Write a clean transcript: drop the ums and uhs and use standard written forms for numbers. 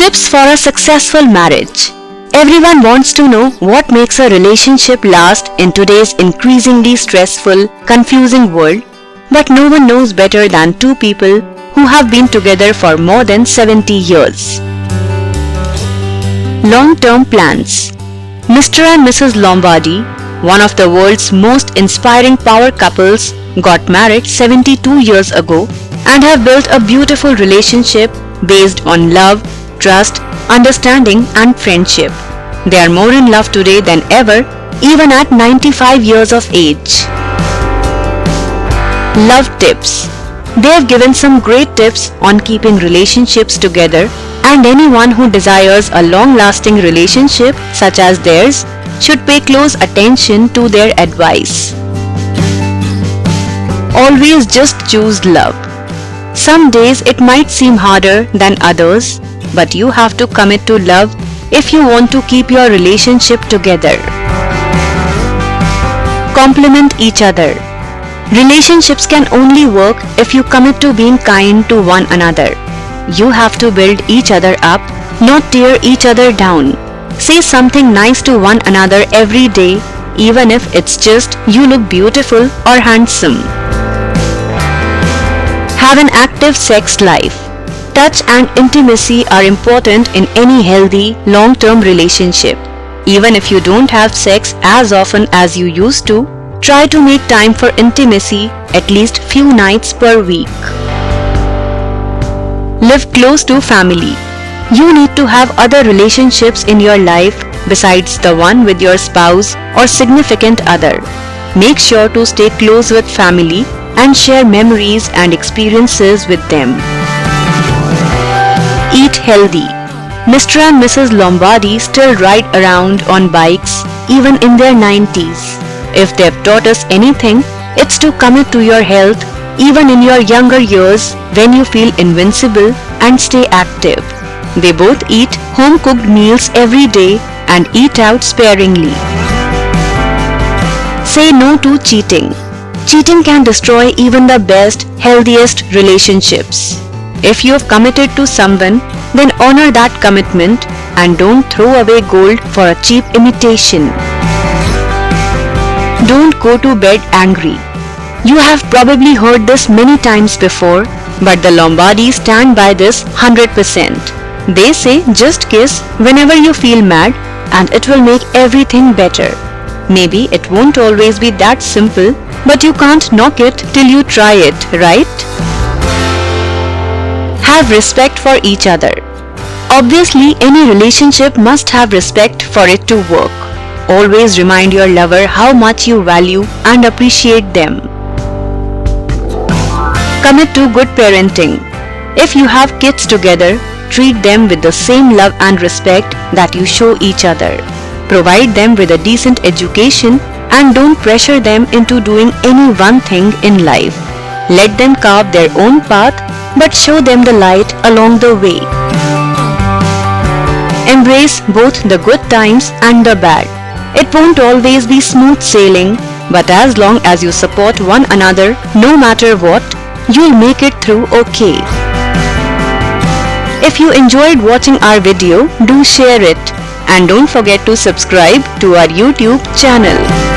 Tips for a successful marriage. Everyone wants to know what makes a relationship last in today's increasingly stressful, confusing world, but no one knows better than two people who have been together for more than 70 years. Long-term plans. Mr. and Mrs. Lombardi, one of the world's most inspiring power couples, got married 72 years ago and have built a beautiful relationship based on love, trust, understanding and friendship. They are more in love today than ever, even at 95 years of age. Love tips. They have given some great tips on keeping relationships together, and anyone who desires a long-lasting relationship such as theirs should pay close attention to their advice. Always just choose love. Some days it might seem harder than others, but you have to commit to love if you want to keep your relationship together. Complement each other. Relationships can only work if you commit to being kind to one another. You have to build each other up, not tear each other down. Say something nice to one another every day, even if it's just "you look beautiful" or "handsome." Have an active sex life. Touch and intimacy are important in any healthy, long-term relationship. Even if you don't have sex as often as you used to, try to make time for intimacy at least few nights per week. Live close to family. You need to have other relationships in your life besides the one with your spouse or significant other. Make sure to stay close with family and share memories and experiences with them. Eat healthy. Mr. and Mrs. Lombardi still ride around on bikes even in their 90s. If they've taught us anything, it's to commit to your health even in your younger years when you feel invincible, and stay active. They both eat home-cooked meals every day and eat out sparingly. Say no to cheating. Cheating can destroy even the best, healthiest relationships. If you have committed to someone, then honor that commitment and don't throw away gold for a cheap imitation. Don't go to bed angry. You have probably heard this many times before, but the Lombardis stand by this 100%. They say just kiss whenever you feel mad and it will make everything better. Maybe it won't always be that simple, but you can't knock it till you try it, right? Have respect for each other. Obviously, any relationship must have respect for it to work. Always remind your lover how much you value and appreciate them. Commit to good parenting. If you have kids together, treat them with the same love and respect that you show each other. Provide them with a decent education and don't pressure them into doing any one thing in life. Let them carve their own path, but show them the light along the way. Embrace both the good times and the bad. It won't always be smooth sailing, but as long as you support one another, no matter what, you'll make it through okay. If you enjoyed watching our video, do share it and don't forget to subscribe to our YouTube channel.